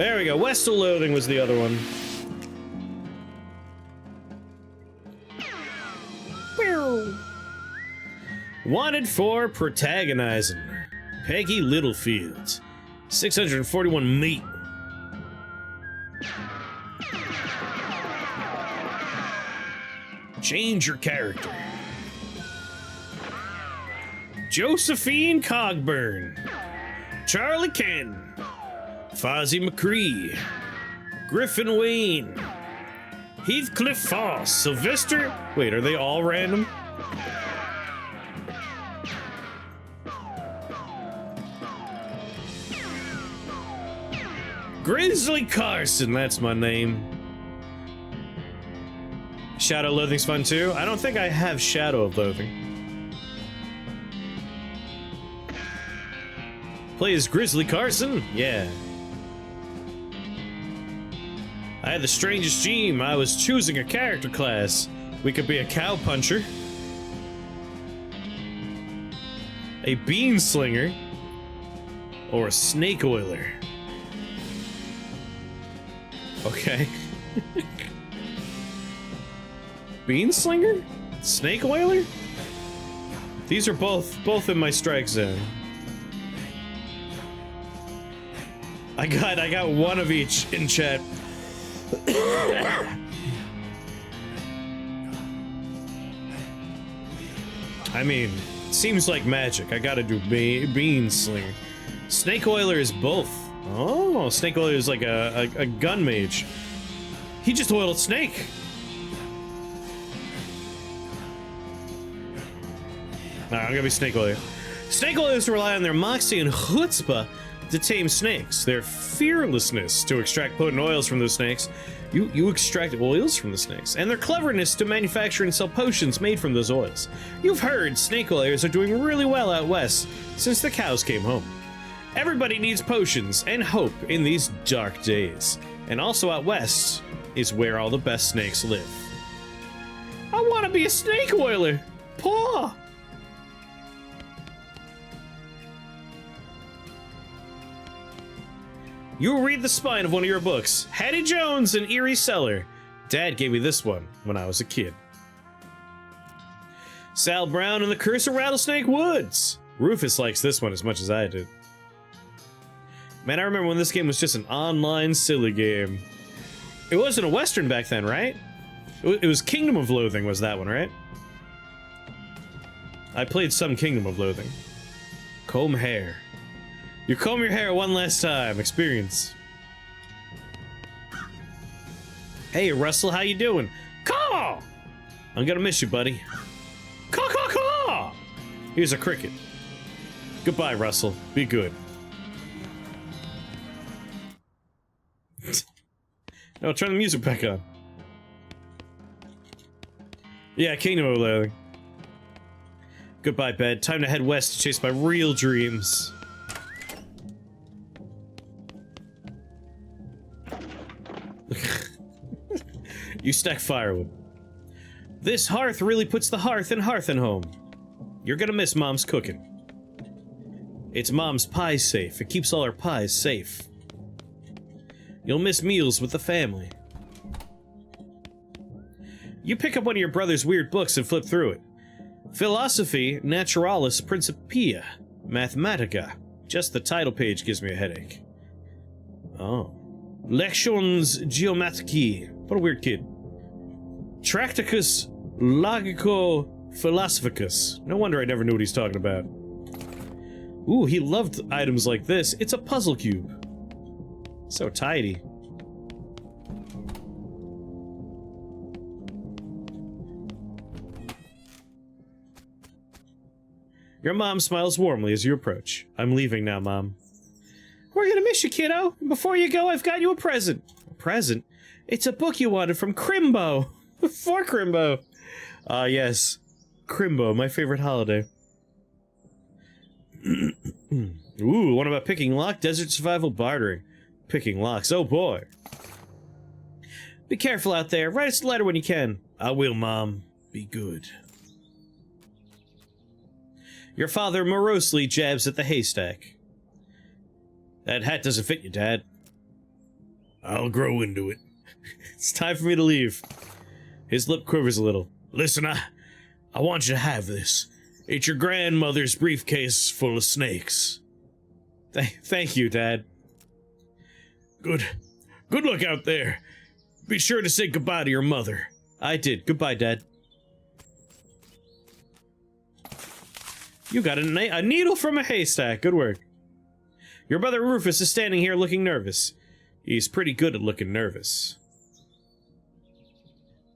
There we go. West of Loathing was the other one. Wanted for protagonizing. Peggy Littlefield. 641 meat. Change your character. Josephine Cogburn. Charlie Ken. Fozzie McCree. Griffin Wayne. Heathcliff Foss. Sylvester. Wait, are they all random? Grizzly Carson, that's my name. Shadow of Loathing's fun too. I don't think I have Shadow of Loathing. Play as Grizzly Carson? Yeah. I had the strangest dream. I was choosing a character class. We could be a cow puncher, a bean slinger, or a snake oiler. Okay. Bean slinger? Snake oiler? These are both in my strike zone. I got one of each in chat. I mean, seems like magic. I gotta do bean slinger. Snake oiler is both. Oh, snake oiler is like a gun mage. He just oiled a snake. Nah, I'm gonna be snake oiler. Snake oilers rely on their moxie and chutzpah to tame snakes. Their fearlessness to extract potent oils from those snakes. You extract oils from the snakes. And their cleverness to manufacture and sell potions made from those oils. You've heard snake oilers are doing really well out west since the cows came home. Everybody needs potions and hope in these dark days. And also out west is where all the best snakes live. I want to be a snake oiler! Paw! You read the spine of one of your books. Hattie Jones and Eerie Cellar. Dad gave me this one when I was a kid. Sal Brown and the Curse of Rattlesnake Woods. Rufus likes this one as much as I did. Man, I remember when this game was just an online silly game. It wasn't a Western back then, right? It was Kingdom of Loathing was that one, right? I played some Kingdom of Loathing. Comb hair. You comb your hair one last time. Experience. Hey, Russell, how you doing? Caw! I'm gonna miss you, buddy. Caw, caw, caw! Here's a cricket. Goodbye, Russell. Be good. No, turn the music back on. Yeah, Kingdom of Loathing. Goodbye, bed. Time to head west to chase my real dreams. You stack firewood. This hearth really puts the hearth and home. You're gonna miss Mom's cooking. It's Mom's pie safe. It keeps all our pies safe. You'll miss meals with the family. You pick up one of your brother's weird books and flip through it. Philosophy Naturalis Principia Mathematica. Just the title page gives me a headache. Oh. Lections Geometricae. What a weird kid. Tracticus Logico Philosophicus. No wonder I never knew what he's talking about. Ooh, he loved items like this. It's a puzzle cube. So tidy. Your mom smiles warmly as you approach. I'm leaving now, Mom. We're gonna miss you, kiddo. Before you go, I've got you a present. A present? It's a book you wanted from Crimbo. For Crimbo. Ah, yes. Crimbo, my favorite holiday. Ooh, one about picking lock, desert survival, bartering. Picking locks, oh boy. Be careful out there. Write us a letter when you can. I will, Mom. Be good. Your father morosely jabs at the haystack. That hat doesn't fit you, Dad. I'll grow into it. It's time for me to leave. His lip quivers a little. Listen, I want you to have this. It's your grandmother's briefcase full of snakes. Thank you, Dad. Good luck out there. Be sure to say goodbye to your mother. I did. Goodbye, Dad. You got a needle from a haystack. Good work. Your brother Rufus is standing here looking nervous. He's pretty good at looking nervous.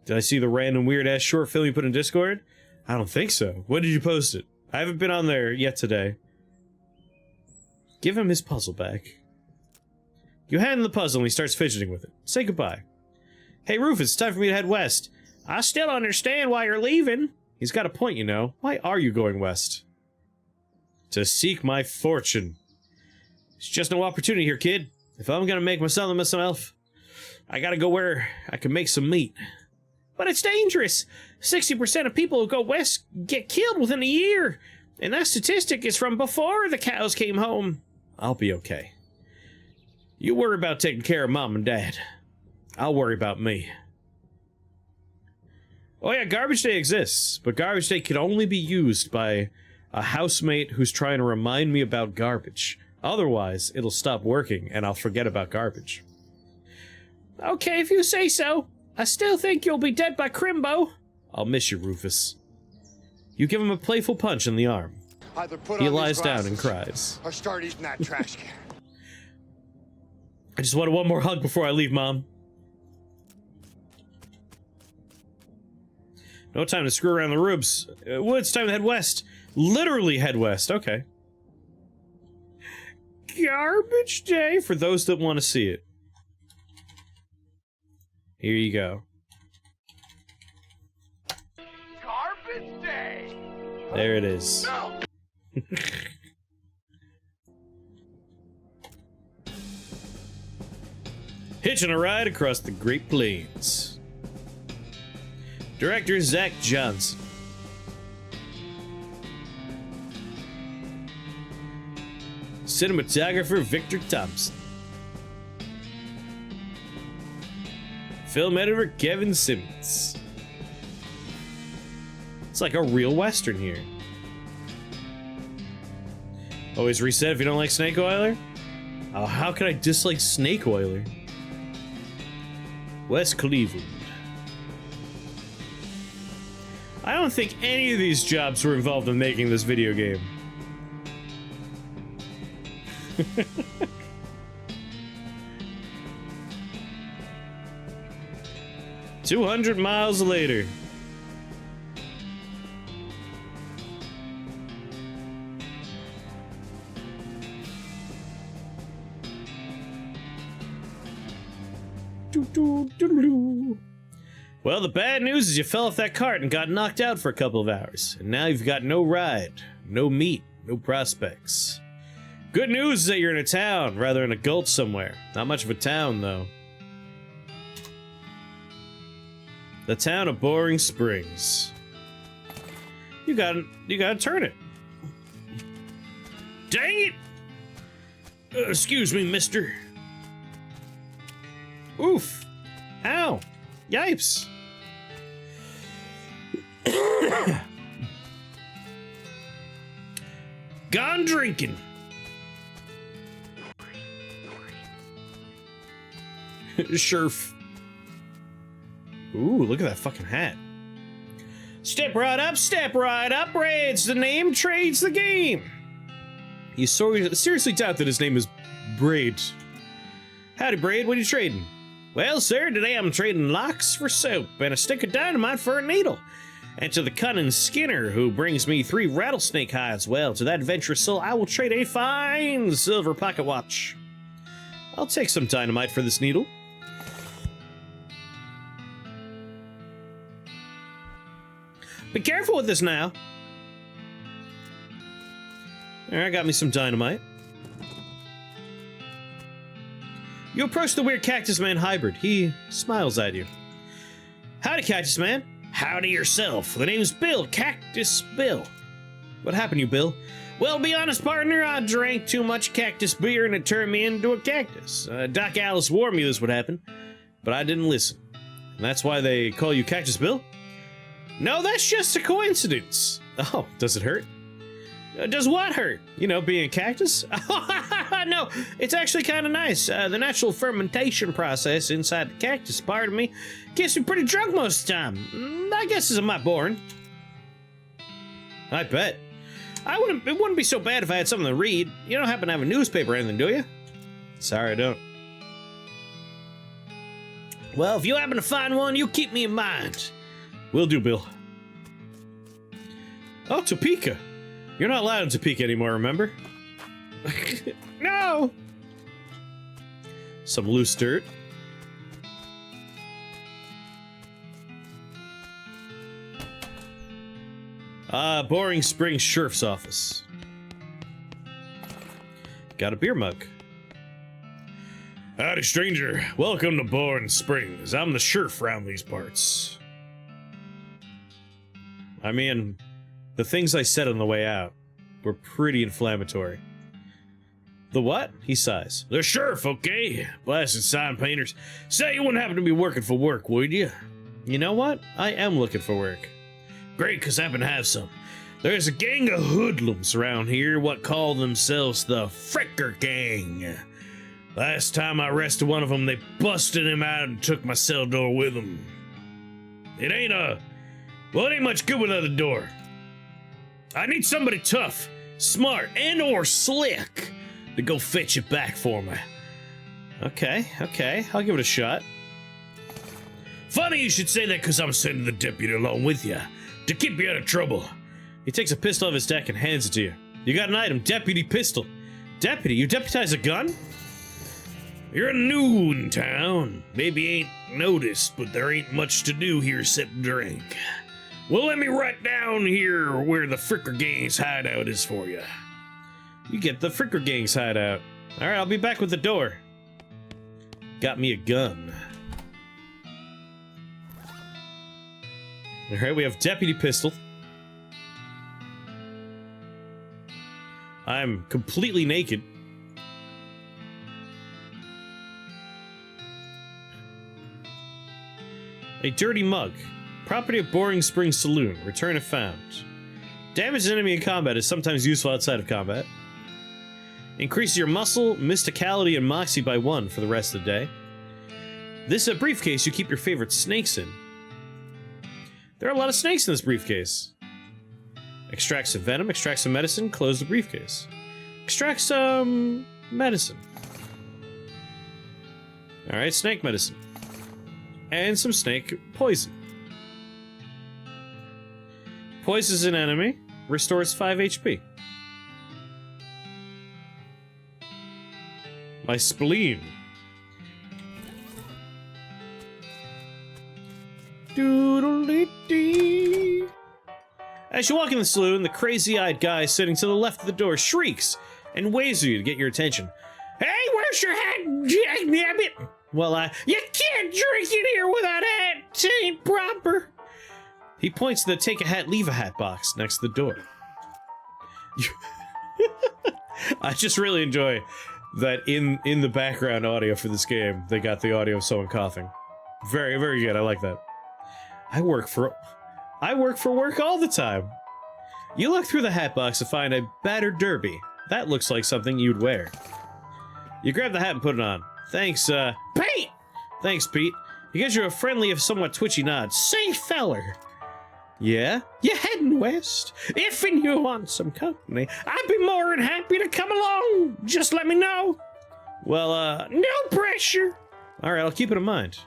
Did I see the random weird-ass short film you put in Discord? I don't think so. When did you post it? I haven't been on there yet today. Give him his puzzle back. You hand him the puzzle and he starts fidgeting with it. Say goodbye. Hey Rufus, it's time for me to head west. I still don't understand why you're leaving. He's got a point, you know. Why are you going west? To seek my fortune. It's just no opportunity here, kid. If I'm gonna make myself of myself, I gotta go where I can make some meat. But it's dangerous. 60% of people who go west get killed within a year. And that statistic is from before the cows came home. I'll be okay. You worry about taking care of Mom and Dad. I'll worry about me. Oh yeah, garbage day exists, but garbage day can only be used by a housemate who's trying to remind me about garbage. Otherwise, it'll stop working and I'll forget about garbage. Okay, if you say so. I still think you'll be dead by Crimbo. I'll miss you, Rufus. You give him a playful punch in the arm. He lies down and cries. Or start eating that trash can. I just wanted one more hug before I leave, Mom. No time to screw around the rubes. It's time to head west. Literally head west. Okay. Garbage day for those that want to see it. Here you go. Garbage day. There it is. No. Hitching a ride across the Great Plains. Director Zach Johnson. Cinematographer Victor Thompson. Film editor Kevin Simmons. It's like a real Western here. Always reset if you don't like Snake Oiler? Oh, how could I dislike Snake Oiler? West Cleveland. I don't think any of these jobs were involved in making this video game. 200 miles later. Well, the bad news is you fell off that cart and got knocked out for a couple of hours. And now you've got no ride, no meat, no prospects. Good news is that you're in a town, rather than a gulch somewhere. Not much of a town, though. The town of Boring Springs. You gotta turn it. Dang it! Excuse me, mister. Oof. Ow. Yipes. Gone drinking. Sherf. Ooh, look at that fucking hat. Step right up, Braid's the name, trades the game. You seriously doubt that his name is Braid. Howdy, Braid, what are you trading? Well, sir, today I'm trading locks for soap and a stick of dynamite for a needle. And to the cunning Skinner, who brings me 3 rattlesnake hides, well, to that adventurous soul, I will trade a fine silver pocket watch. I'll take some dynamite for this needle. Be careful with this now. There, I got me some dynamite. You approach the weird Cactus Man hybrid. He smiles at you. Howdy, Cactus Man. Howdy yourself. The name's Bill, Cactus Bill. What happened to you, Bill? Well, be honest, partner, I drank too much cactus beer and it turned me into a cactus. Doc Alice warned me this would happen, but I didn't listen. And that's why they call you Cactus Bill? No, that's just a coincidence. Oh, does it hurt? Does what hurt? You know, being a cactus? No, it's actually kind of nice. The natural fermentation process inside the cactus part of me gets me pretty drunk most of the time. I guess it's not boring. I bet. It wouldn't be so bad if I had something to read. You don't happen to have a newspaper or anything, do you? Sorry, I don't. Well, if you happen to find one, you keep me in mind. Will do, Bill. Oh, Topeka. You're not allowed in Topeka anymore, remember? No! Some loose dirt. Boring Springs Sheriff's Office. Got a beer mug. Howdy, stranger. Welcome to Boring Springs. I'm the sheriff around these parts. I mean, the things I said on the way out were pretty inflammatory. The what? He sighs. The sheriff, okay? Blasted sign painters. Say you wouldn't happen to be working for work, would you? You know what? I am looking for work. Great, because I happen to have some. There's a gang of hoodlums around here what call themselves the Fricker Gang. Last time I arrested one of them, they busted him out and took my cell door with them. It ain't much good without a door. I need somebody tough, smart, and or slick to go fetch it back for me. Okay, I'll give it a shot. Funny you should say that because I'm sending the deputy along with you to keep you out of trouble. He takes a pistol off his deck and hands it to you. You got an item, deputy pistol. Deputy, you deputize a gun? You're new in town. Maybe ain't noticed, but there ain't much to do here except drink. Well, let me write down here where the Fricker Gang's hideout is for you. You get the Fricker Gang's hideout. All right, I'll be back with the door. Got me a gun. All right, we have deputy pistol. I'm completely naked. A dirty mug. Property of Boring Springs Saloon. Return if found. Damage an enemy in combat is sometimes useful outside of combat. Increases your muscle, mysticality, and moxie by 1 for the rest of the day. This is a briefcase you keep your favorite snakes in. There are a lot of snakes in this briefcase. Extract some venom, extract some medicine, close the briefcase. Extract some medicine. Alright, snake medicine. And some snake poison. Poisons an enemy, restores 5 HP. My spleen. Doodle-dee-dee. As you walk in the saloon, the crazy-eyed guy sitting to the left of the door shrieks and waves at you to get your attention. Hey, where's your hat, jacknabbit? Well, you can't drink in here without a hat. It ain't proper. He points to the take a hat, leave a hat box next to the door. I just really enjoy that in the background audio for this game, they got the audio of someone coughing. Very, very good. I like that. I work for work all the time. You look through the hat box to find a battered derby. That looks like something you'd wear. You grab the hat and put it on. Thanks, Pete! Thanks, Pete. He gives you a friendly if somewhat twitchy nod. Say, feller. Yeah? You heading west? If you want some company, I'd be more than happy to come along. Just let me know. Well, no pressure. Alright, I'll keep it in mind.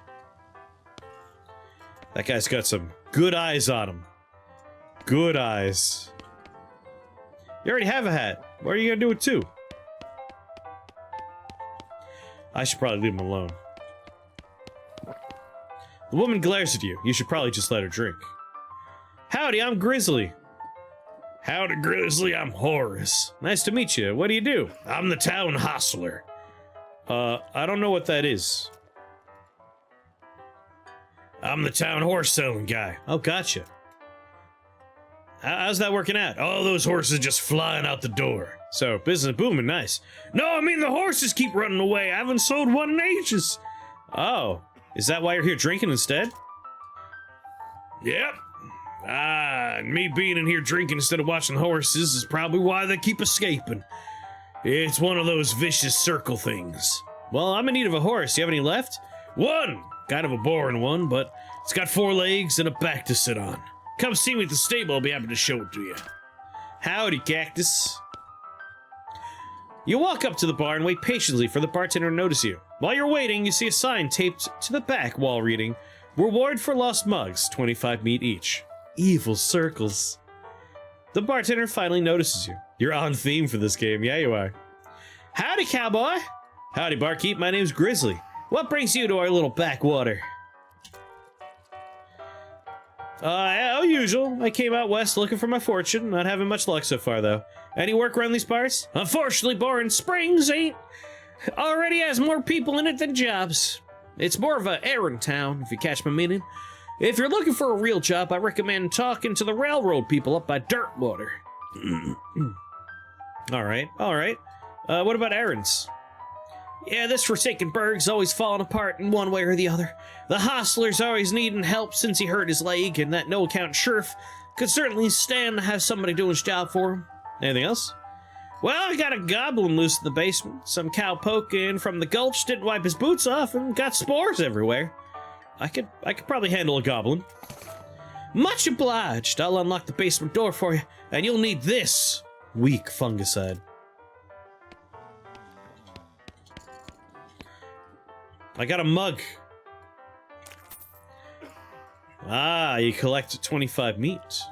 That guy's got some good eyes on him. Good eyes. You already have a hat. What are you gonna do with 2? I should probably leave him alone. The woman glares at you. You should probably just let her drink. Howdy, I'm Grizzly. Howdy, Grizzly, I'm Horace. Nice to meet you. What do you do? I'm the town hostler. I don't know what that is. I'm the town horse selling guy. Oh, gotcha. How's that working out? Oh, those horses just flying out the door. So, business booming, nice. No, I mean the horses keep running away. I haven't sold one in ages. Oh, is that why you're here drinking instead? Yep. And me being in here drinking instead of watching the horses is probably why they keep escaping. It's one of those vicious circle things. Well, I'm in need of a horse. You have any left? One! Kind of a boring one, but it's got 4 legs and a back to sit on. Come see me at the stable, I'll be happy to show it to you. Howdy, Cactus. You walk up to the bar and wait patiently for the bartender to notice you. While you're waiting, you see a sign taped to the back wall reading, "Reward for lost mugs, 25 meat each." Evil circles. The bartender finally notices you. You're on theme for this game, yeah you are. Howdy, cowboy. Howdy, barkeep, my name's Grizzly. What brings you to our little backwater? Usual. I came out west looking for my fortune. Not having much luck so far, though. Any work around these parts? Unfortunately, Boring Springs already has more people in it than jobs. It's more of a errand town, if you catch my meaning. If you're looking for a real job, I recommend talking to the railroad people up by Dirtwater. All right. What about errands? Yeah, this forsaken burg's always falling apart in one way or the other. The hostler's always needing help since he hurt his leg, and that no-account sheriff could certainly stand to have somebody doing his job for him. Anything else? Well, I got a goblin loose in the basement. Some cow poking from the gulch didn't wipe his boots off and got spores everywhere. I could probably handle a goblin. Much obliged. I'll unlock the basement door for you, and you'll need this weak fungicide. I got a mug. Ah, you collect 25 meat.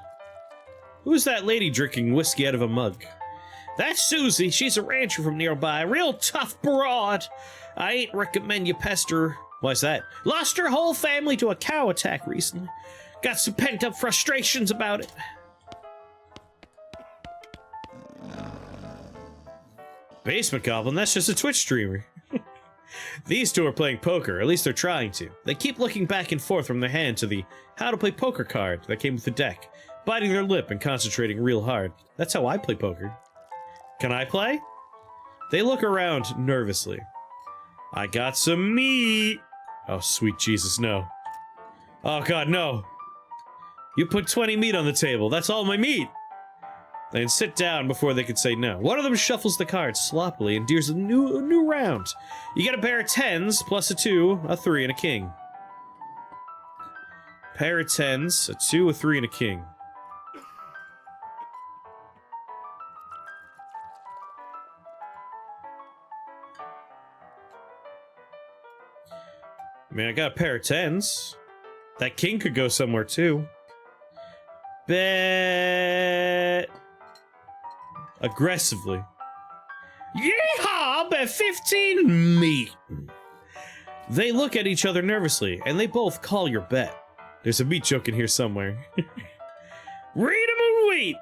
Who's that lady drinking whiskey out of a mug? That's Susie. She's a rancher from nearby. Real tough broad. I ain't recommend you pester her. Why's that? Lost her whole family to a cow attack recently. Got some pent-up frustrations about it. Basement Goblin, that's just a Twitch streamer. These two are playing poker, at least they're trying to. They keep looking back and forth from their hand to the how to play poker card that came with the deck, biting their lip and concentrating real hard. That's how I play poker. Can I play? They look around nervously. I got some meat. Oh, sweet Jesus, no. Oh God, no. You put 20 meat on the table. That's all my meat. Then sit down before they could say no. One of them shuffles the cards sloppily and deals a new round. You get a pair of 10s, plus a 2, a 3, and a king. Pair of 10s, a 2, a 3, and a king. I mean, I got a pair of 10s. That king could go somewhere, too. Bet... aggressively. Yeehaw! I'll bet 15 meat. They look at each other nervously, and they both call your bet. There's a meat joke in here somewhere. Read 'em and wait!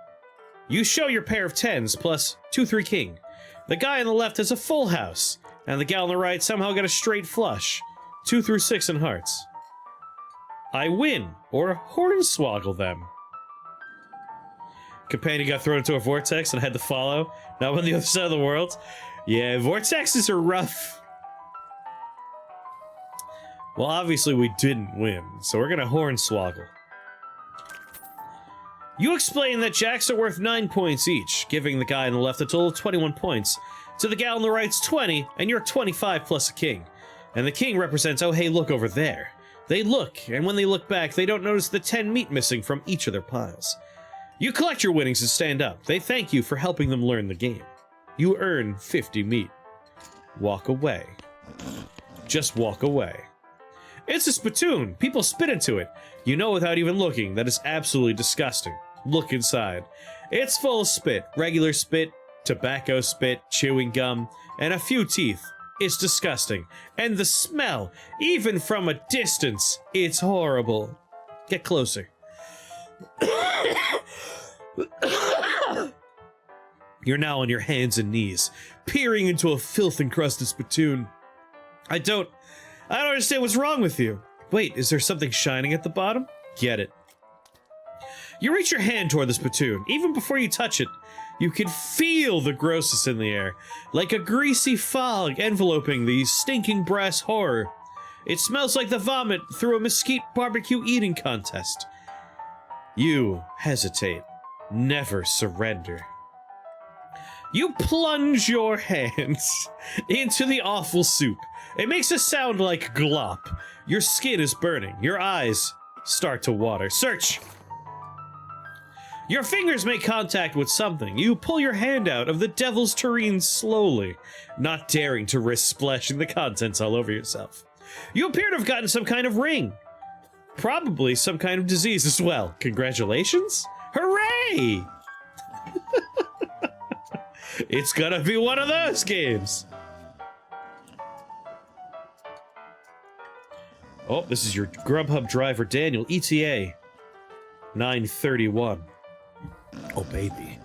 You show your pair of 10s plus 2, 3 king. The guy on the left has a full house, and the gal on the right somehow got a straight flush. 2 through 6 in hearts. I win, or hornswoggle them. Companion got thrown into a vortex and had to follow. Now on the other side of the world. Yeah, vortexes are rough. Well, obviously we didn't win, so we're gonna hornswoggle. You explain that jacks are worth 9 points each, giving the guy on the left a total of 21 points. To the gal on the right's 20, and you're 25 plus a king. And the king represents, oh hey, look over there. They look, and when they look back, they don't notice the 10 meat missing from each of their piles. You collect your winnings and stand up. They thank you for helping them learn the game. You earn 50 meat. Walk away. Just walk away. It's a spittoon. People spit into it. You know without even looking that it's absolutely disgusting. Look inside. It's full of spit. Regular spit, tobacco spit, chewing gum, and a few teeth. It's disgusting. And the smell, even from a distance, it's horrible. Get closer. You're now on your hands and knees, peering into a filth-encrusted spittoon. I don't understand what's wrong with you. Wait, is there something shining at the bottom? Get it. You reach your hand toward the spittoon. Even before you touch it, you can feel the grossness in the air, like a greasy fog enveloping the stinking brass horror. It smells like the vomit through a mesquite barbecue eating contest. You hesitate. Never surrender. You plunge your hands into the awful soup. It makes a sound like glop. Your skin is burning. Your eyes start to water. Search! Your fingers make contact with something. You pull your hand out of the devil's tureen slowly, not daring to risk splashing the contents all over yourself. You appear to have gotten some kind of ring. Probably some kind of disease as well. Congratulations! Hooray! It's gonna be one of those games. Oh, this is your Grubhub driver, Daniel, ETA 931. Oh, baby.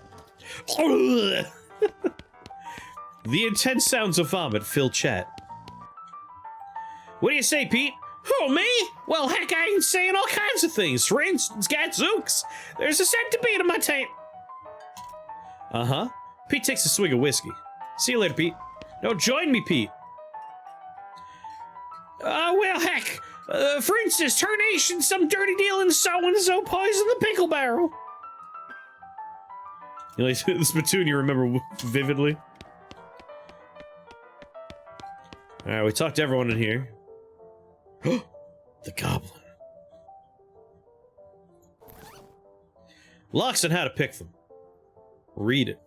The intense sounds of vomit fill chat. What do you say, Pete? Who, me? Well, heck, I ain't saying all kinds of things. For instance, gadzooks, there's a centipede in my tank. Uh-huh. Pete takes a swig of whiskey. See you later, Pete. No, join me, Pete. Well, heck. For instance, tarnation, some dirty deal and so-and-so poison the pickle barrel. You like the spittoon you remember vividly? Alright, we talked to everyone in here. The goblin. Locks on how to pick them. Read it.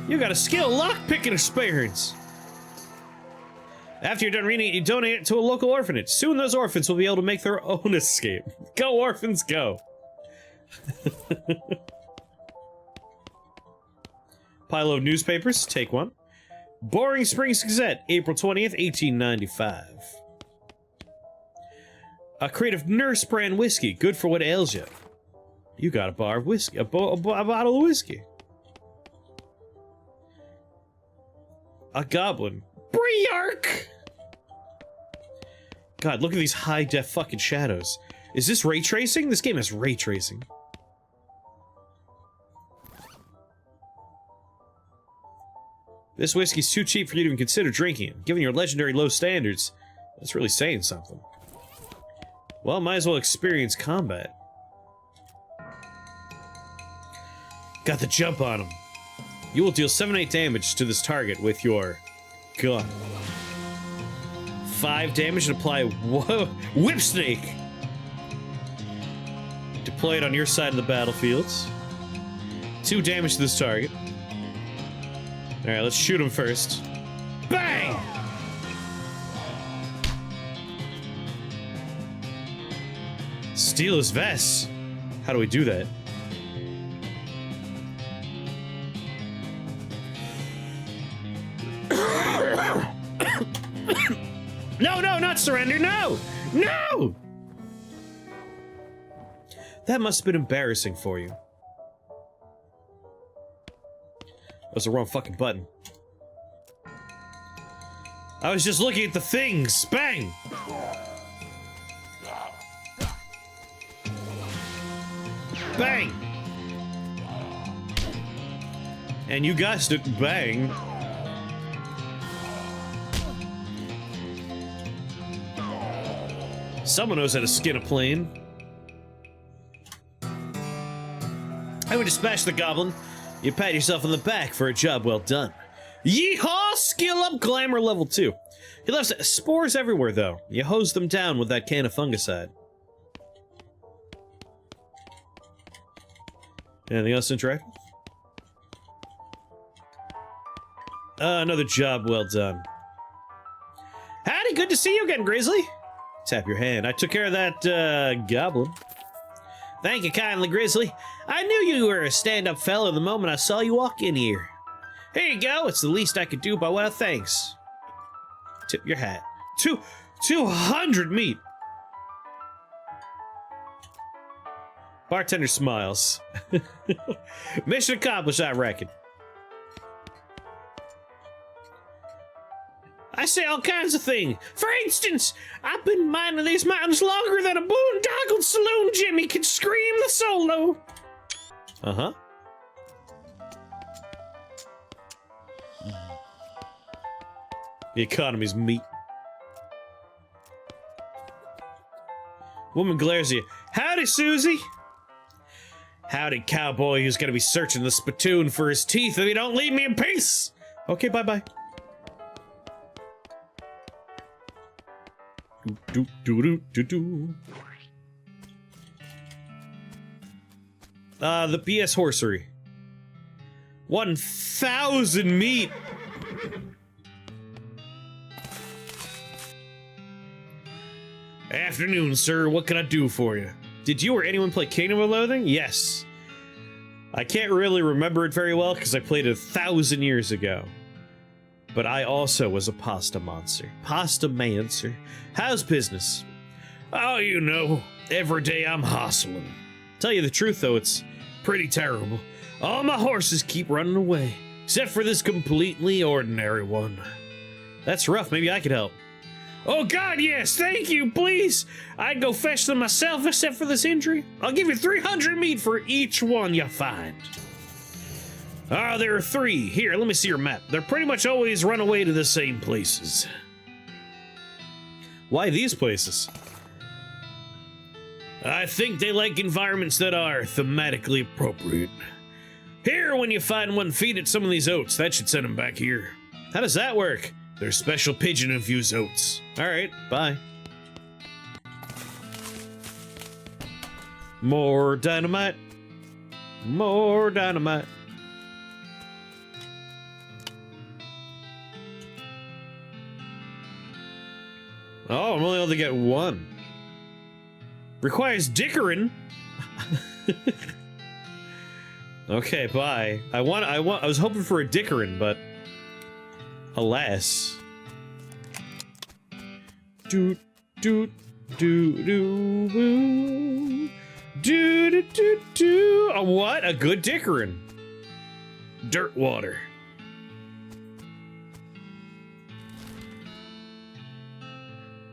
You got a skill lock-picking experience. After you're done reading it, you donate it to a local orphanage. Soon those orphans will be able to make their own escape. Go, orphans, go. Pile of newspapers, take one. Boring Springs Gazette, April 20th, 1895. A crate of Nurse brand whiskey, good for what ails you. You got a bar of whiskey, a bottle of whiskey. A goblin. Briark! God, look at these high-def fucking shadows. Is this ray tracing? This game has ray tracing. This whiskey's too cheap for you to even consider drinking it. Given your legendary low standards, that's really saying something. Well, might as well experience combat. Got the jump on him. You will deal 7-8 damage to this target with your gun. 5 damage and apply Whip Snake. Deploy it on your side of the battlefield. 2 damage to this target. Alright, let's shoot him first. Bang! Steal his vest. How do we do that? No, no, not surrender, no! No! That must have been embarrassing for you. That was the wrong fucking button. I was just looking at the things. Bang! Bang! And you guessed it, bang. Someone knows how to skin a plane. I would dispatch the goblin. You pat yourself on the back for a job well done. Yeehaw! Skill up, glamour level 2. He left spores everywhere, though. You hose them down with that can of fungicide. Anything else interactive? Another job well done. Howdy, good to see you again, Grizzly. Tap your hand. I took care of that, goblin. Thank you kindly, Grizzly. I knew you were a stand-up fellow the moment I saw you walk in here. Here you go. It's the least I could do by way of thanks. Tip your hat. 200 meat. Bartender smiles. Mission accomplished, I reckon. I say all kinds of things. For instance, I've been mining these mountains longer than a boondoggled saloon Jimmy can scream the solo. Uh-huh. The economy's meat. Woman glares at you. Howdy, Susie. Howdy, cowboy who's gonna be searching the spittoon for his teeth if you don't leave me in peace. Okay, bye-bye. The PS Horsery. 1,000 meat! Afternoon, sir. What can I do for you? Did you or anyone play Kingdom of Loathing? Yes. I can't really remember it very well because I played it 1,000 years ago. But I also was a pasta monster. Pasta mancer. How's business? Oh, you know, every day I'm hustling. Tell you the truth, though, it's pretty terrible. All my horses keep running away, except for this completely ordinary one. That's rough. Maybe I could help. Oh, God, yes. Thank you, please. I'd go fetch them myself, except for this injury. I'll give you 300 meat for each one you find. Ah, there are 3. Here, let me see your map. They're pretty much always run away to the same places. Why these places? I think they like environments that are thematically appropriate. Here, when you find one, feed it some of these oats. That should send them back here. How does that work? They're special pigeon-infused oats. Alright, bye. More dynamite. More dynamite. Oh, I'm only able to get 1. Requires dickering. Okay, bye. I was hoping for a dickering, but alas. Do do do do do do do do. A what? A good dickering. Dirt water.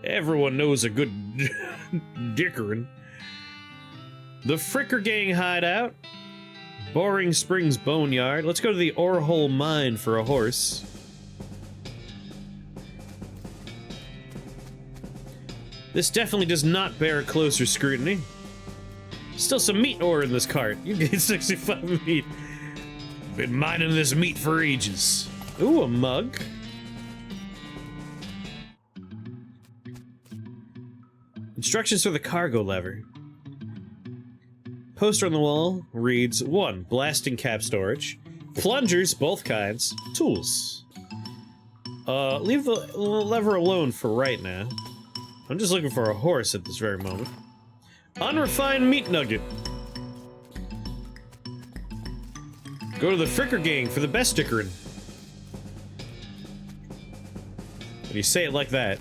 Everyone knows a good dickering. The Fricker Gang hideout. Boring Springs Boneyard. Let's go to the Orehole Mine for a horse. This definitely does not bear closer scrutiny. Still some meat ore in this cart. You get 65 meat. Been mining this meat for ages. Ooh, a mug. Instructions for the cargo lever. Poster on the wall reads 1. Blasting cap storage. Plungers, both kinds. Tools. Leave the lever alone for right now. I'm just looking for a horse at this very moment. Unrefined meat nugget. Go to the Fricker Gang for the best dickering. When you say it like that.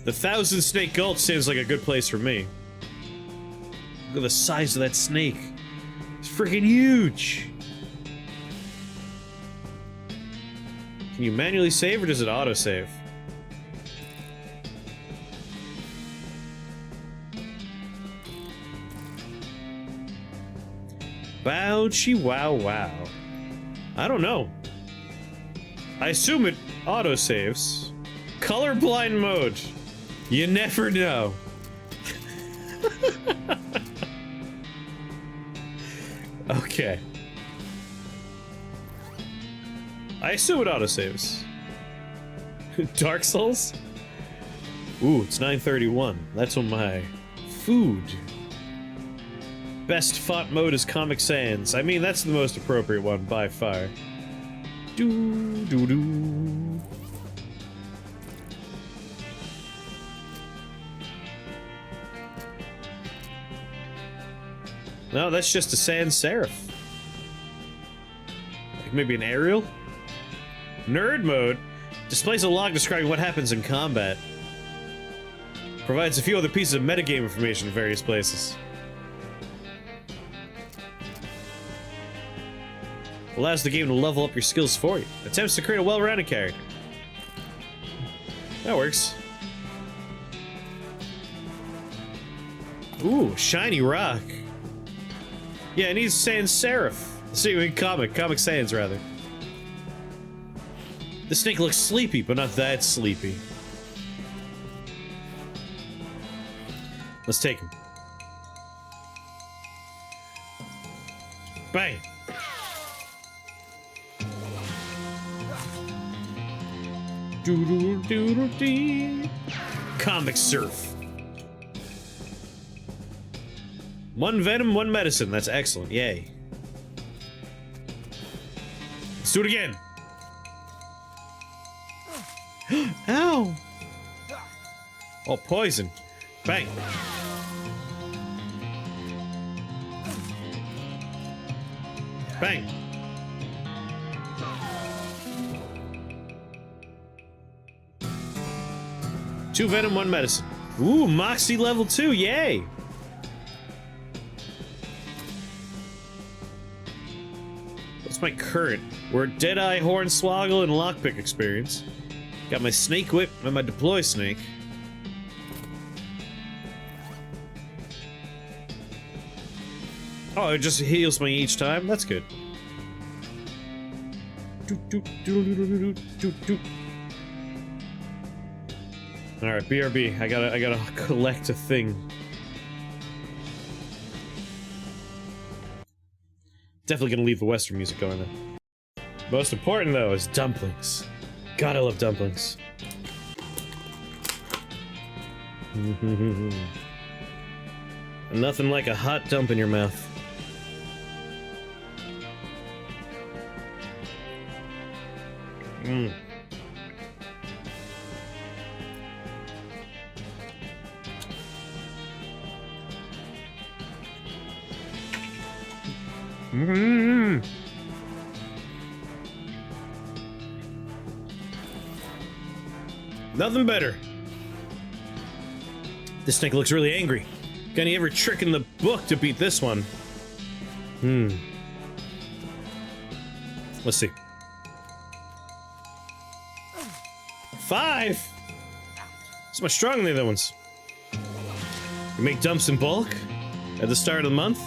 The Thousand Snake Gulch seems like a good place for me. Look at the size of that snake. It's freaking huge. Can you manually save or does it autosave? Wowchi wow wow. I don't know. I assume it autosaves. Colorblind mode. You never know. Okay. I assume it autosaves. Dark Souls? Ooh, it's 9:31. That's on my food. Best font mode is Comic Sans. I mean, that's the most appropriate one by far. Doo doo doo. No, that's just a sans serif. Like maybe an aerial? Nerd mode displays a log describing what happens in combat. Provides a few other pieces of metagame information in various places. Allows the game to level up your skills for you. Attempts to create a well-rounded character. That works. Ooh, shiny rock. Yeah, it needs sans serif. See, Comic Sans, rather. The snake looks sleepy, but not that sleepy. Let's take him. Bang! Doodle-doodle-dee. Comic surf. One venom, one medicine. That's excellent. Yay. Let's do it again. Ow! Oh, poison. Bang. Bang. Two venom, one medicine. Ooh, Moxie level 2, yay! What's my current? We're Deadeye, Hornswoggle, and Lockpick experience. Got my Snake Whip and my Deploy Snake. Oh, it just heals me each time? That's good. Alright, BRB. I gotta collect a thing. Definitely gonna leave the Western music going though. Most important though is dumplings. God, I love dumplings. Nothing like a hot dump in your mouth. Mmm. Mmm. Nothing better. This snake looks really angry. Got any every trick in the book to beat this one? Let's see. 5! It's much stronger than the other ones. You make dumps in bulk at the start of the month.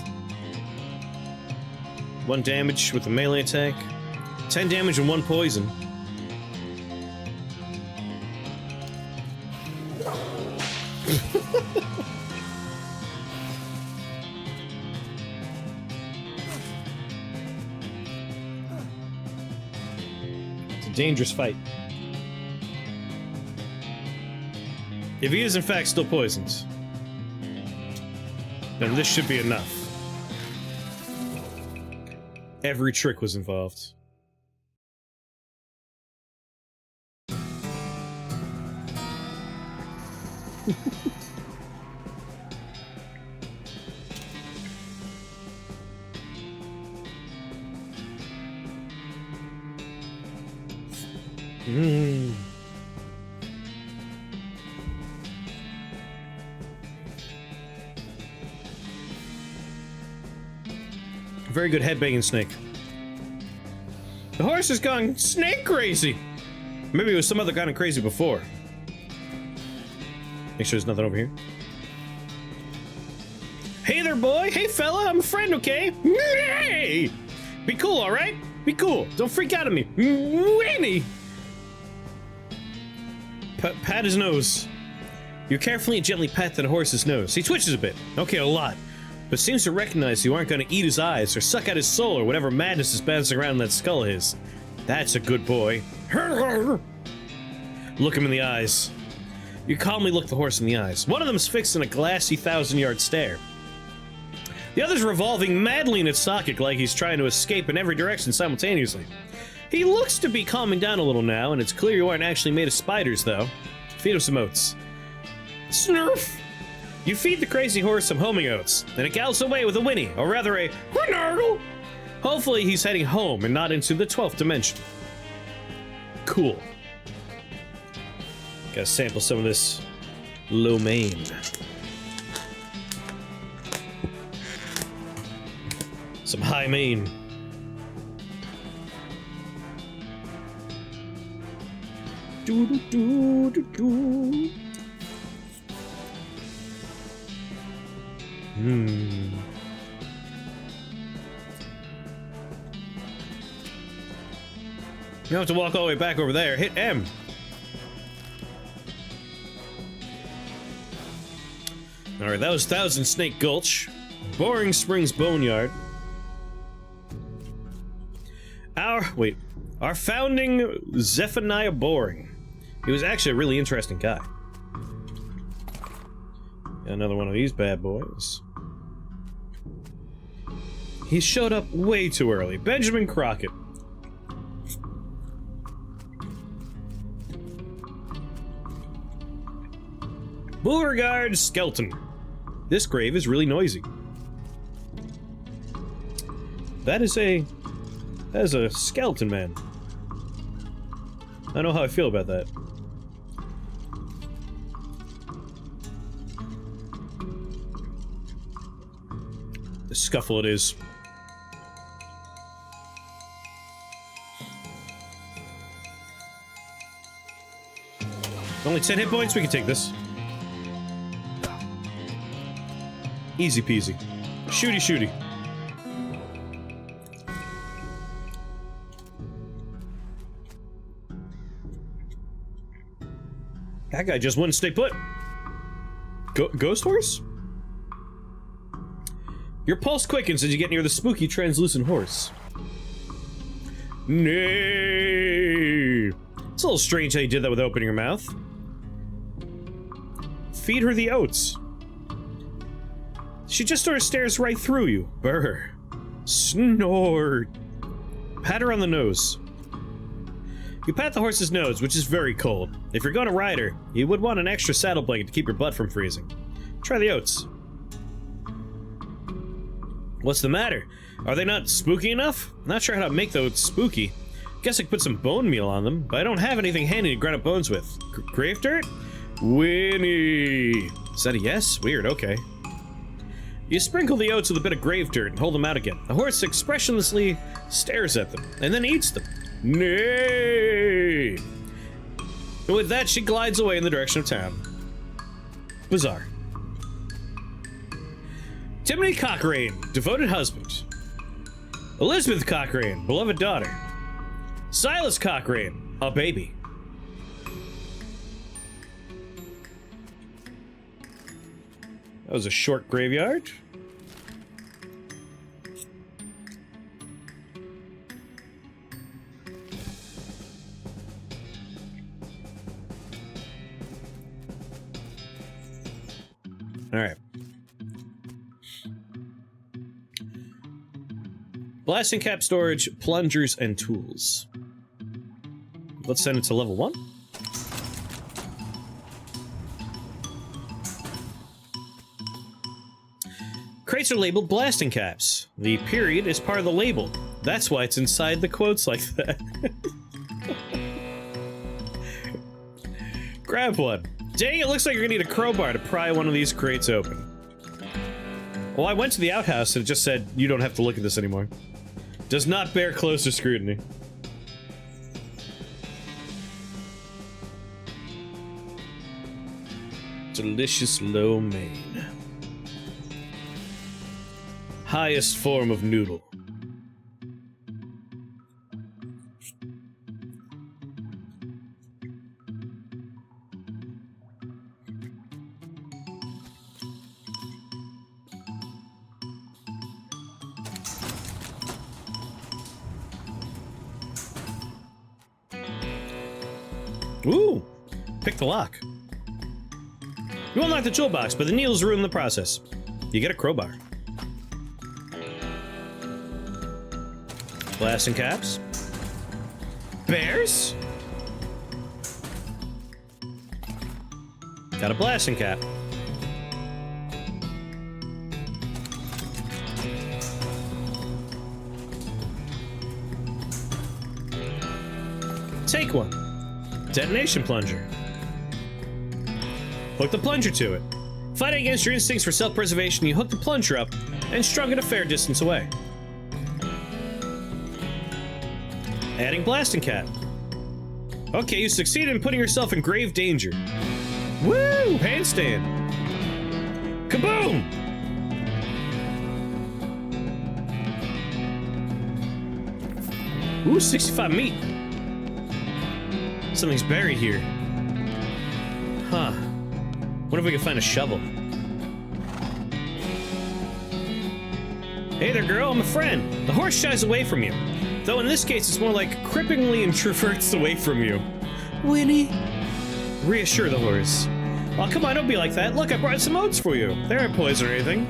1 damage with a melee attack. 10 damage and 1 poison. It's a dangerous fight. If he is in fact still poisoned, then this should be enough. Every trick was involved. Very good headbanging snake. The horse has gone snake crazy. Maybe it was some other kind of crazy before. Make sure there's nothing over here. Hey there, boy. Hey, fella. I'm a friend, okay? Hey! Be cool, all right? Be cool. Don't freak out at me. Weenie! Pat his nose. You carefully and gently pat the horse's nose. He twitches a bit. Okay, a lot. But seems to recognize you aren't going to eat his eyes or suck out his soul or whatever madness is bouncing around in that skull of his. That's a good boy. Look him in the eyes. You calmly look the horse in the eyes. One of them is fixed in a glassy 1,000-yard stare. The other's revolving madly in its socket like he's trying to escape in every direction simultaneously. He looks to be calming down a little now, and it's clear you aren't actually made of spiders, though. Feed him some oats. Snurf! You feed the crazy horse some homing oats, and it gallops away with a whinny, or rather a whinargle. Hopefully he's heading home and not into the 12th dimension. Cool. Gotta sample some of this lo mein. Some high mein. Do, do, do, do, do. You don't have to walk all the way back over there. Hit M. Alright, that was Thousand Snake Gulch. Boring Springs Boneyard. Our founding Zephaniah Boring. He was actually a really interesting guy. Got another one of these bad boys. He showed up way too early. Benjamin Crockett. Beauregard Skelton. This grave is really noisy. That is a skeleton man. I don't know how I feel about that. The scuffle it is. Only 10 hit points, we can take this. Easy peasy. Shooty shooty. That guy just wouldn't stay put. Ghost horse? Your pulse quickens as you get near the spooky translucent horse. Nay. It's a little strange how you did that without opening your mouth. Feed her the oats. She just sort of stares right through you. Brr. Snort. Pat her on the nose. You pat the horse's nose, which is very cold. If you're going to ride her, you would want an extra saddle blanket to keep your butt from freezing. Try the oats. What's the matter? Are they not spooky enough? Not sure how to make the oats spooky. Guess I could put some bone meal on them, but I don't have anything handy to grind up bones with. Grave dirt? Winnie. Is that a yes? Weird, okay. You sprinkle the oats with a bit of grave dirt and hold them out again. The horse expressionlessly stares at them, and then eats them. Nay! And with that, she glides away in the direction of town. Bizarre. Timothy Cochrane, devoted husband. Elizabeth Cochrane, beloved daughter. Silas Cochrane, a baby. That was a short graveyard. All right. Blasting cap storage, plungers, and tools. Let's send it to level 1. Crates are labeled blasting caps. The period is part of the label. That's why it's inside the quotes like that. Grab one. Dang, it looks like you're gonna need a crowbar to pry one of these crates open. Well, I went to the outhouse and it just said, you don't have to look at this anymore. Does not bear closer scrutiny. Delicious lo mein. Highest form of noodle. Ooh! Pick the lock. You unlock the toolbox, but the needles ruin the process. You get a crowbar. Blasting caps. Bears? Got a blasting cap. Take one. Detonation plunger. Hook the plunger to it. Fighting against your instincts for self-preservation, you hook the plunger up and strung it a fair distance away. Adding blasting cap. Okay, you succeeded in putting yourself in grave danger. Woo! Handstand! Kaboom! Ooh, 65 meat. Something's buried here. Huh. What if we can find a shovel? Hey there, girl, I'm a friend. The horse shies away from you. Though in this case, it's more like cripplingly introverts away from you. Winnie? Reassure the horse. Oh, come on, don't be like that. Look, I brought some oats for you. They aren't poison or anything.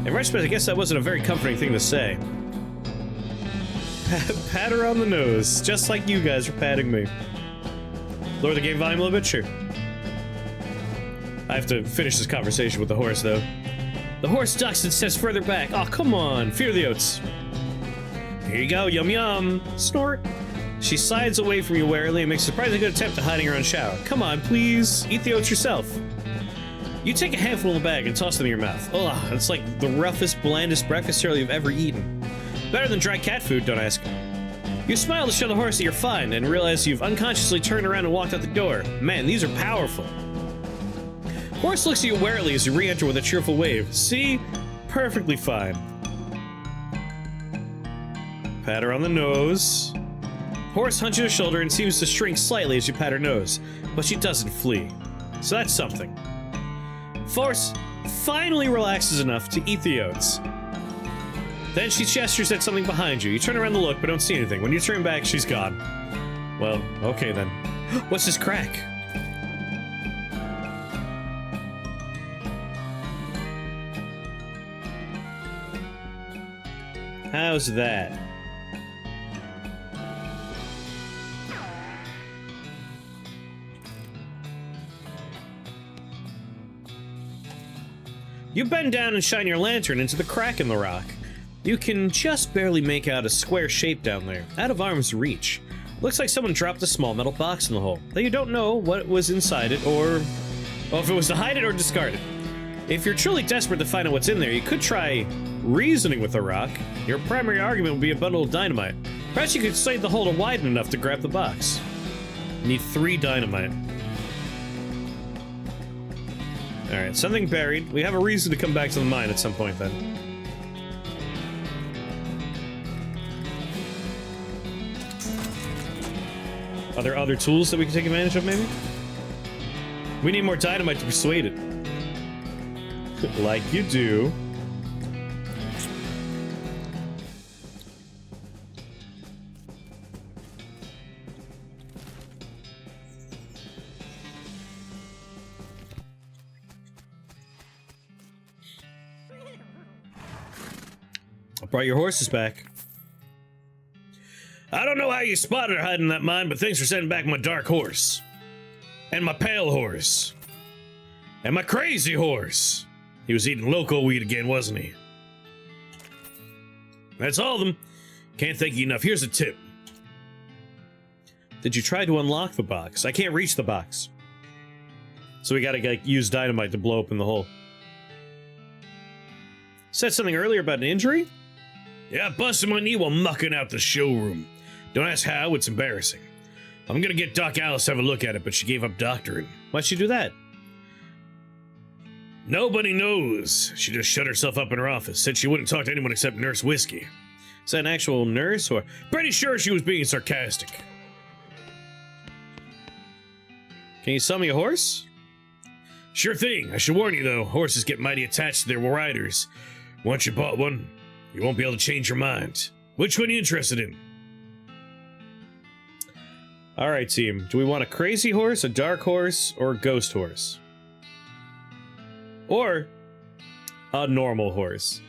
In retrospect, I guess that wasn't a very comforting thing to say. Pat her on the nose, just like you guys are patting me. Lower the game volume a little bit? Sure. I have to finish this conversation with the horse, though. The horse ducks and steps further back. Oh, come on. Fear the oats. Here you go. Yum yum. Snort. She slides away from you warily and makes a surprisingly good attempt at hiding her own shower. Come on, please. Eat the oats yourself. You take a handful of the bag and toss them in your mouth. Ugh, it's like the roughest, blandest breakfast cereal you've ever eaten. Better than dry cat food, don't ask. You smile to show the horse that you're fine and realize you've unconsciously turned around and walked out the door. Man, these are powerful. Horse looks at you warily as you re-enter with a cheerful wave. See? Perfectly fine. Pat her on the nose. Horse hunches her shoulder and seems to shrink slightly as you pat her nose, but she doesn't flee. So that's something. Horse finally relaxes enough to eat the oats. Then she gestures at something behind you. You turn around to look, but don't see anything. When you turn back, she's gone. Well, okay then. What's this crack? How's that? You bend down and shine your lantern into the crack in the rock. You can just barely make out a square shape down there, out of arm's reach. Looks like someone dropped a small metal box in the hole, though you don't know what was inside it or if it was to hide it or discard it. If you're truly desperate to find out what's in there, you could try reasoning with the rock. Your primary argument would be a bundle of dynamite. Perhaps you could slide the hole to widen enough to grab the box. You need 3 dynamite. Alright, something buried. We have a reason to come back to the mine at some point then. Are there other tools that we can take advantage of, maybe? We need more dynamite to persuade it. Like you do. I brought your horses back. I don't know how you spotted her hiding in that mine, but thanks for sending back my dark horse. And my pale horse. And my crazy horse. He was eating loco weed again, wasn't he? That's all of them. Can't thank you enough. Here's a tip. Did you try to unlock the box? I can't reach the box. So we gotta use dynamite to blow open the hole. Said something earlier about an injury? Yeah, I busted my knee while mucking out the showroom. Don't ask how, it's embarrassing. I'm gonna get Doc Alice to have a look at it, but she gave up doctoring. Why'd she do that? Nobody knows. She just shut herself up in her office, said she wouldn't talk to anyone except Nurse Whiskey. Is that an actual nurse, or? Pretty sure she was being sarcastic. Can you sell me a horse? Sure thing. I should warn you, though, horses get mighty attached to their riders. Once you bought one, you won't be able to change your mind. Which one are you interested in? Alright, team. Do we want a crazy horse, a dark horse, or a ghost horse? Or a normal horse?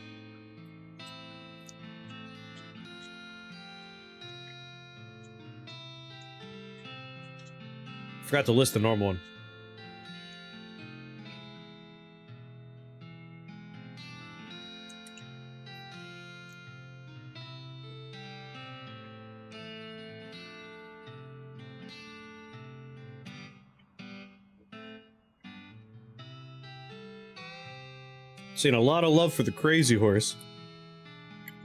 Forgot to list the normal one. Seen a lot of love for the crazy horse,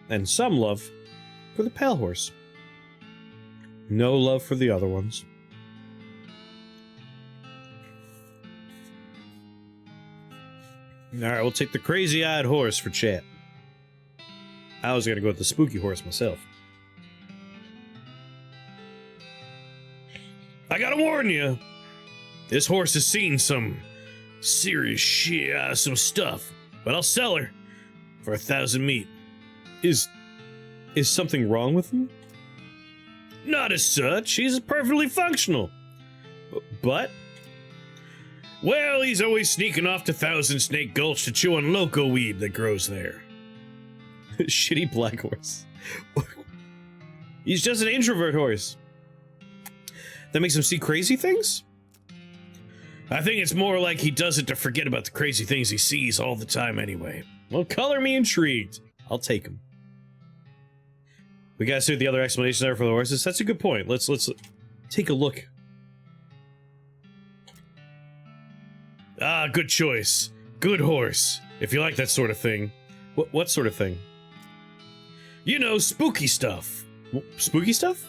and some love for the pale horse. No love for the other ones. Alright, we'll take the crazy-eyed horse for chat. I was gonna go with the spooky horse myself. I gotta warn you, this horse has seen some serious shit, some stuff, but I'll sell her for 1,000 meat. Is something wrong with him? Not as such, he's perfectly functional. But? Well, he's always sneaking off to Thousand Snake Gulch to chew on loco weed that grows there. Shitty black horse. He's just an introvert horse. That makes him see crazy things? I think it's more like he does it to forget about the crazy things he sees all the time anyway. Well, color me intrigued. I'll take him. We gotta see what the other explanations are for the horses. That's a good point. Let's take a look. Ah, good choice. Good horse. If you like that sort of thing. What sort of thing? You know, spooky stuff. Spooky stuff?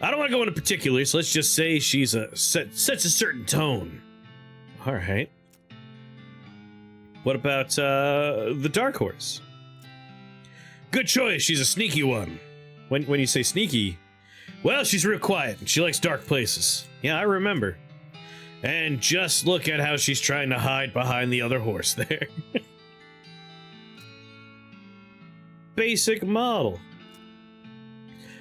I don't want to go into particulars. Let's just say she's sets a certain tone. All right. What about the dark horse? Good choice. She's a sneaky one. When you say sneaky, well, she's real quiet and she likes dark places. Yeah, I remember. And just look at how she's trying to hide behind the other horse there. Basic model.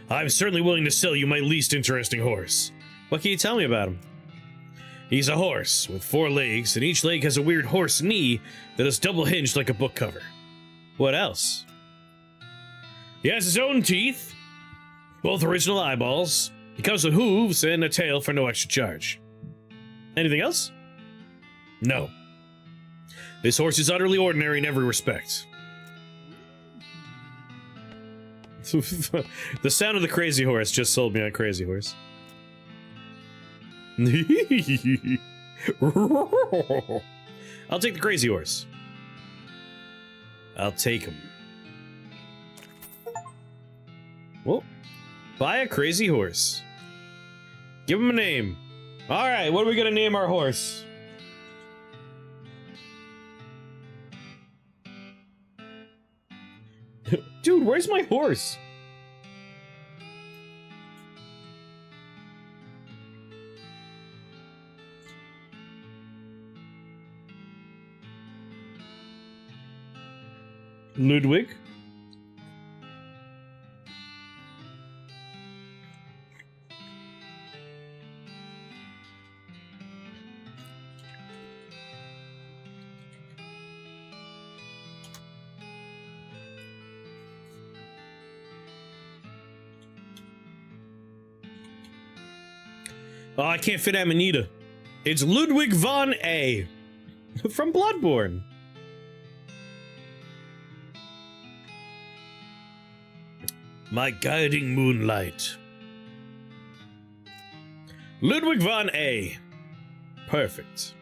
I'm certainly willing to sell you my least interesting horse. What can you tell me about him? He's a horse with 4 legs, and each leg has a weird horse knee that is double hinged like a book cover. What else? He has his own teeth, both original eyeballs. He comes with hooves and a tail for no extra charge. Anything else? No. This horse is utterly ordinary in every respect. The sound of the crazy horse just sold me on crazy horse. I'll take the crazy horse. I'll take him. Well, buy a crazy horse. Give him a name. Alright, what are we gonna name our horse? Dude, where's my horse? Ludwig? Oh, I can't fit Amanita. It's Ludwig von A. From Bloodborne. My guiding moonlight. Ludwig von A. Perfect.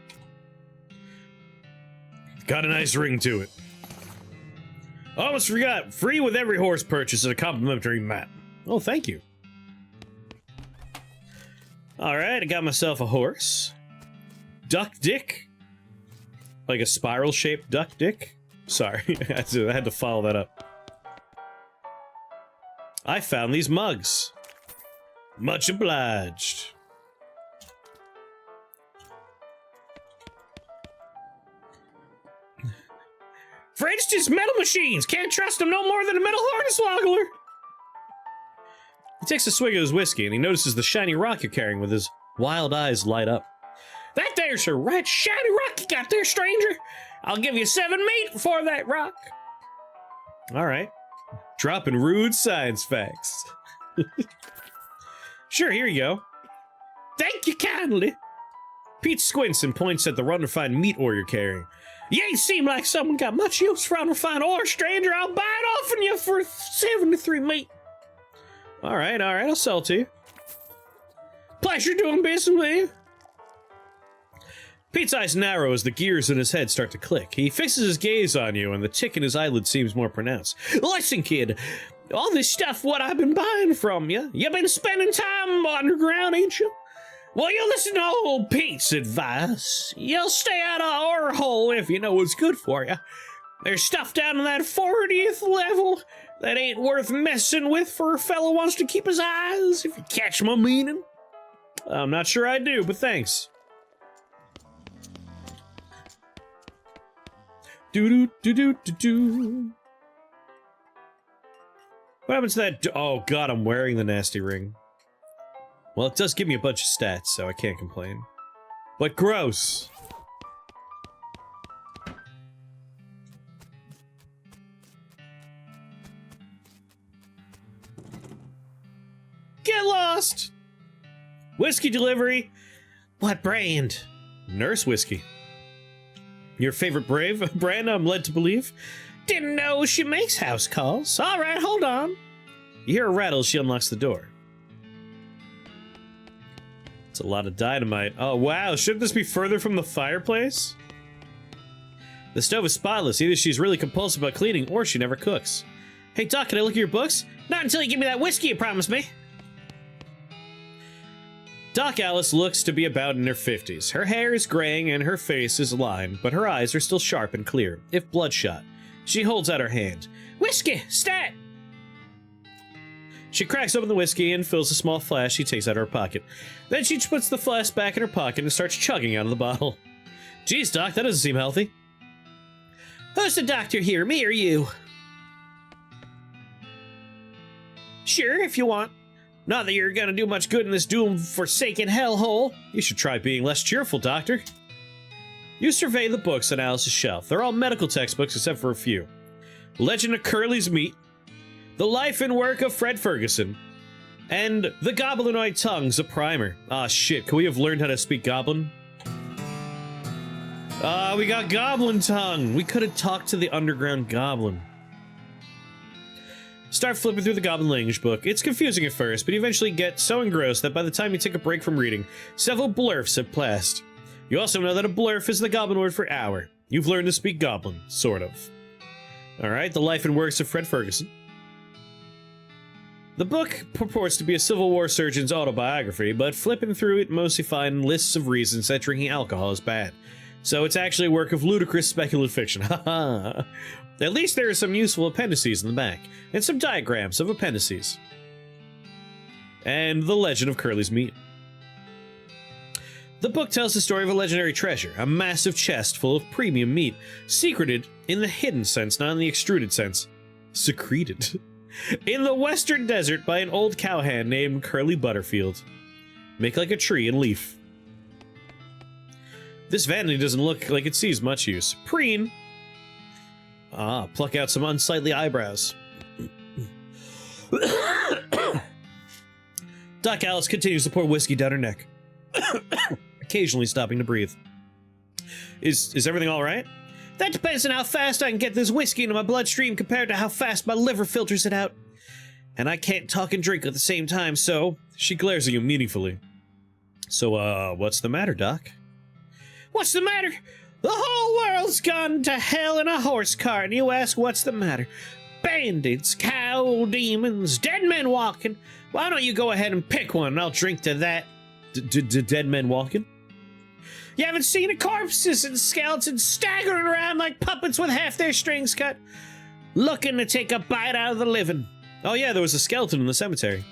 Got a nice ring to it. Almost forgot. Free with every horse purchase and a complimentary map. Oh, thank you. Alright, I got myself a horse. Duck dick. Like a spiral-shaped duck dick. Sorry, I had to follow that up. I found these mugs. Much obliged. For instance, metal machines. Can't trust them no more than a metal hornswoggler. He takes a swig of his whiskey and he notices the shiny rock you're carrying with his wild eyes light up. That there's a right shiny rock you got there, stranger. I'll give you 7 meat for that rock. All right. Dropping rude science facts. Sure, here you go. Thank you kindly. Pete squints and points at the unrefined meat ore you're carrying. You ain't seem like someone got much use for unrefined ore, stranger. I'll buy it off of you for 73 meat. All right, I'll sell it to you. Pleasure doing business with you. Pete's eyes narrow as the gears in his head start to click. He fixes his gaze on you, and the tick in his eyelid seems more pronounced. Listen, kid, all this stuff what I've been buying from you. You been spending time underground, ain't you? Well, you listen to old Pete's advice. You'll stay out of our hole if you know what's good for you. There's stuff down on that 40th level that ain't worth messing with for a fellow who wants to keep his eyes, if you catch my meaning. I'm not sure I do, but thanks. Do-do-do-do-do-do. What happens to that? Oh god, I'm wearing the nasty ring. Well, it does give me a bunch of stats, so I can't complain. But gross. Get lost! Whiskey delivery. What brand? Nurse whiskey. Your favorite brand, I'm led to believe? Didn't know she makes house calls. All right, hold on. You hear a rattle, she unlocks the door. It's a lot of dynamite. Oh, wow. Shouldn't this be further from the fireplace? The stove is spotless. Either she's really compulsive about cleaning or she never cooks. Hey, Doc, can I look at your books? Not until you give me that whiskey you promised me. Doc Alice looks to be about in her 50s. Her hair is graying and her face is lined, but her eyes are still sharp and clear, if bloodshot. She holds out her hand. Whiskey! Stat! She cracks open the whiskey and fills a small flask she takes out of her pocket. Then she puts the flask back in her pocket and starts chugging out of the bottle. Geez, Doc, that doesn't seem healthy. Who's the doctor here, me or you? Sure, if you want. Not that you're gonna do much good in this doom-forsaken hellhole. You should try being less cheerful, Doctor. You survey the books on Alice's shelf. They're all medical textbooks except for a few. Legend of Curly's Meat, The Life and Work of Fred Ferguson, and The Goblinoid Tongue's a primer. Ah, shit, can we have learned how to speak Goblin? We got Goblin Tongue. We could have talked to the underground goblin. Start flipping through the Goblin language book. It's confusing at first, but you eventually get so engrossed that by the time you take a break from reading, several blurfs have passed. You also know that a blurf is the Goblin word for hour. You've learned to speak Goblin, sort of. Alright, The Life and Works of Fred Ferguson. The book purports to be a Civil War surgeon's autobiography, but flipping through it mostly find lists of reasons that drinking alcohol is bad. So it's actually a work of ludicrous speculative fiction. Haha. At least there are some useful appendices in the back, and some diagrams of appendices. And the legend of Curly's Meat. The book tells the story of a legendary treasure, a massive chest full of premium meat, secreted in the hidden sense, not in the extruded sense. Secreted. In the western desert by an old cowhand named Curly Butterfield. Make like a tree and leaf. This vanity doesn't look like it sees much use. Preen. Ah, pluck out some unsightly eyebrows. Doc Alice continues to pour whiskey down her neck, occasionally stopping to breathe. Is everything all right? That depends on how fast I can get this whiskey into my bloodstream compared to how fast my liver filters it out. And I can't talk and drink at the same time, so she glares at you meaningfully. So, what's the matter, Doc? What's the matter? The whole world's gone to hell in a horse cart, and you ask what's the matter? Bandits, cow demons, dead men walking. Why don't you go ahead and pick one, and I'll drink to that. Dead men walking? You haven't seen the corpses and skeletons staggering around like puppets with half their strings cut, looking to take a bite out of the living. Oh yeah, there was a skeleton in the cemetery.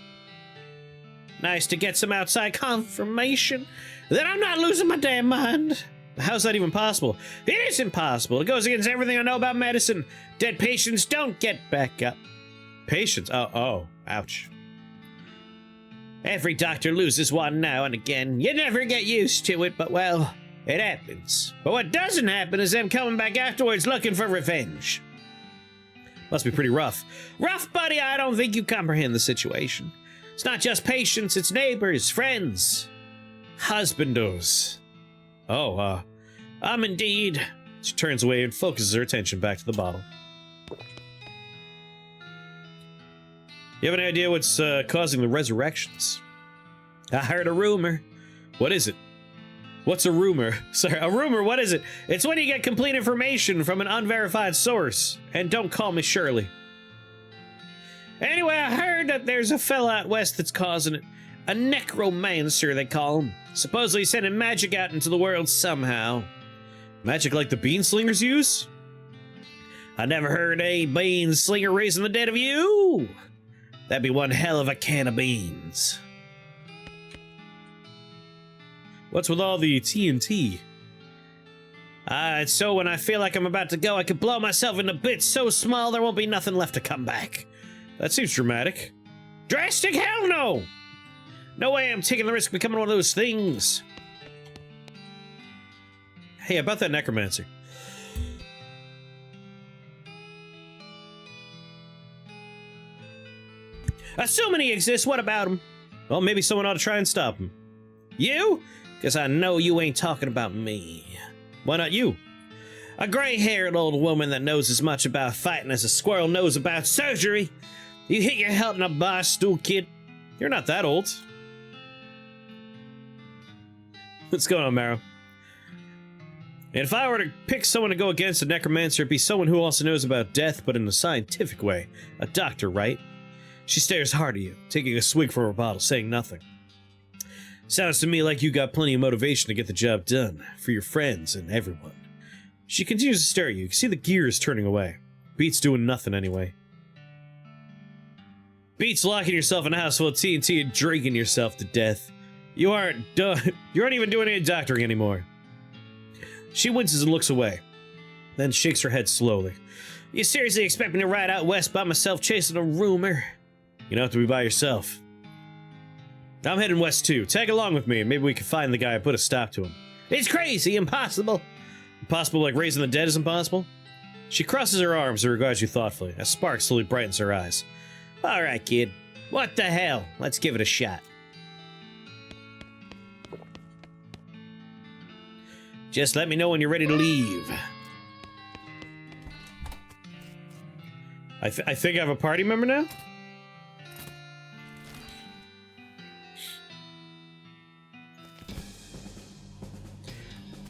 Nice to get some outside confirmation that I'm not losing my damn mind. How's that even possible? It is impossible. It goes against everything I know about medicine. Dead patients don't get back up. Patients? Oh, ouch. Every doctor loses one now and again. You never get used to it, but well, it happens. But what doesn't happen is them coming back afterwards looking for revenge. Must be pretty rough. Rough, buddy, I don't think you comprehend the situation. It's not just patients, it's neighbors, friends, husbandos. Oh, indeed. She turns away and focuses her attention back to the bottle. You have any idea what's causing the resurrections? I heard a rumor. What is it? What's a rumor? Sorry, a rumor, what is it? It's when you get complete information from an unverified source. And don't call me Shirley. Anyway, I heard that there's a fella out west that's causing it. A necromancer, they call him. Supposedly sending magic out into the world somehow. Magic like the bean slingers use? I never heard a bean slinger raising the dead of you. That'd be one hell of a can of beans. What's with all the TNT? It's so when I feel like I'm about to go, I could blow myself into bits so small there won't be nothing left to come back. That seems dramatic. Drastic? Hell no! No way I'm taking the risk of becoming one of those things. Hey, about that necromancer. Assuming he exists, what about him? Well, maybe someone ought to try and stop him. You? Because I know you ain't talking about me. Why not you? A gray-haired old woman that knows as much about fighting as a squirrel knows about surgery. You hit your head in a bar stool, kid. You're not that old. What's going on, Marrow? And if I were to pick someone to go against a necromancer, it'd be someone who also knows about death, but in a scientific way. A doctor, right? She stares hard at you, taking a swig from her bottle, saying nothing. Sounds to me like you got plenty of motivation to get the job done, for your friends and everyone. She continues to stare at you. You can see the gears turning away. Beats doing nothing anyway. Beats locking yourself in a house full of TNT and drinking yourself to death. You aren't even doing any doctoring anymore. She winces and looks away, then shakes her head slowly. You seriously expect me to ride out west by myself chasing a rumor? You don't have to be by yourself. I'm heading west too. Tag along with me and maybe we can find the guy and put a stop to him. It's crazy, impossible. Impossible like raising the dead is impossible? She crosses her arms and regards you thoughtfully. A spark slowly brightens her eyes. Alright, kid. What the hell? Let's give it a shot. Just let me know when you're ready to leave. I think I have a party member now?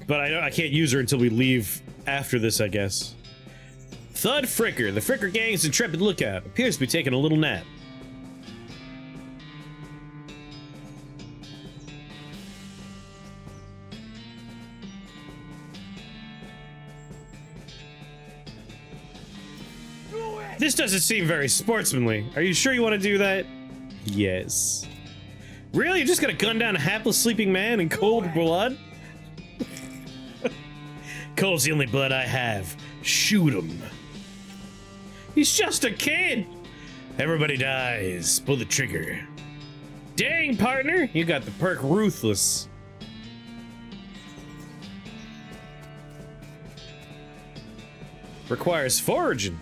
But I can't use her until we leave after this, I guess. Thud Fricker. The Fricker gang's intrepid lookout. Appears to be taking a little nap. This doesn't seem very sportsmanly. Are you sure you want to do that? Yes. Really? You're just gonna gun down a hapless sleeping man in cold blood? Cold's the only blood I have. Shoot him. He's just a kid. Everybody dies. Pull the trigger. Dang, partner. You got the perk Ruthless. Requires foraging.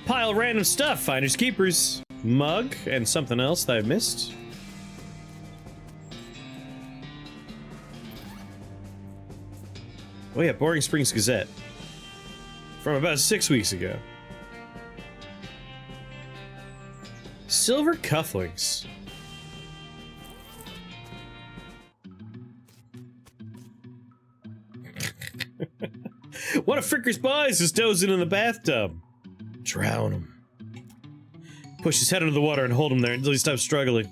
Pile random stuff. Finders keepers. Mug and something else that I missed. Oh yeah, Boring Springs Gazette. From about 6 weeks ago. Silver cufflinks. One of Fricker's boys is dozing in the bathtub. Drown him. Push his head under the water and hold him there until he stops struggling.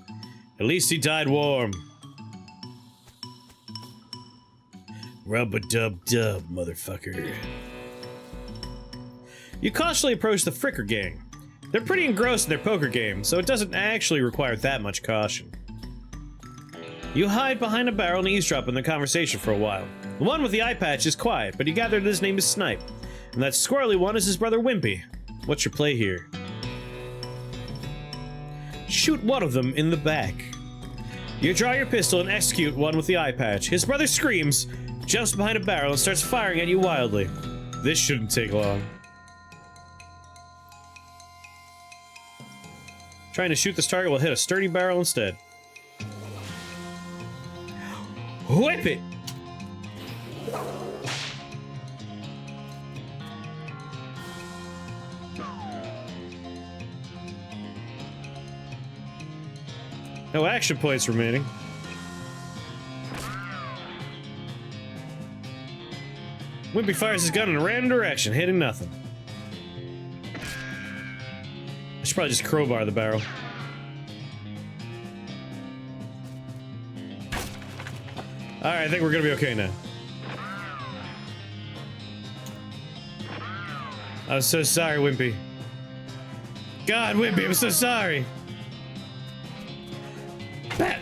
At least he died warm. Rub-a-dub-dub, motherfucker. You cautiously approach the Fricker gang. They're pretty engrossed in their poker game, so it doesn't actually require that much caution. You hide behind a barrel and eavesdrop in the conversation for a while. The one with the eye patch is quiet, but you gather that his name is Snipe. And that squirrely one is his brother Wimpy. What's your play here? Shoot one of them in the back. You draw your pistol and execute one with the eye patch. His brother screams, jumps behind a barrel, and starts firing at you wildly. This shouldn't take long. Trying to shoot this target will hit a sturdy barrel instead. Whip it! No action points remaining. Wimpy fires his gun in a random direction, hitting nothing. I should probably just crowbar the barrel. Alright, I think we're gonna be okay now. I'm so sorry, Wimpy. God, Wimpy, I'm so sorry. Bat.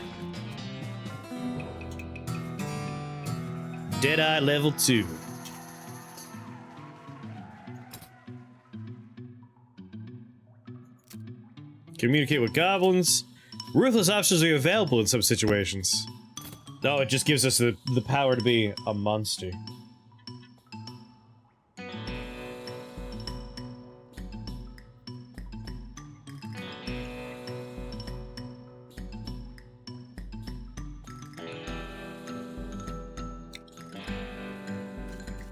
Deadeye level 2. Communicate with goblins. Ruthless options are available in some situations. No, it just gives us the power to be a monster.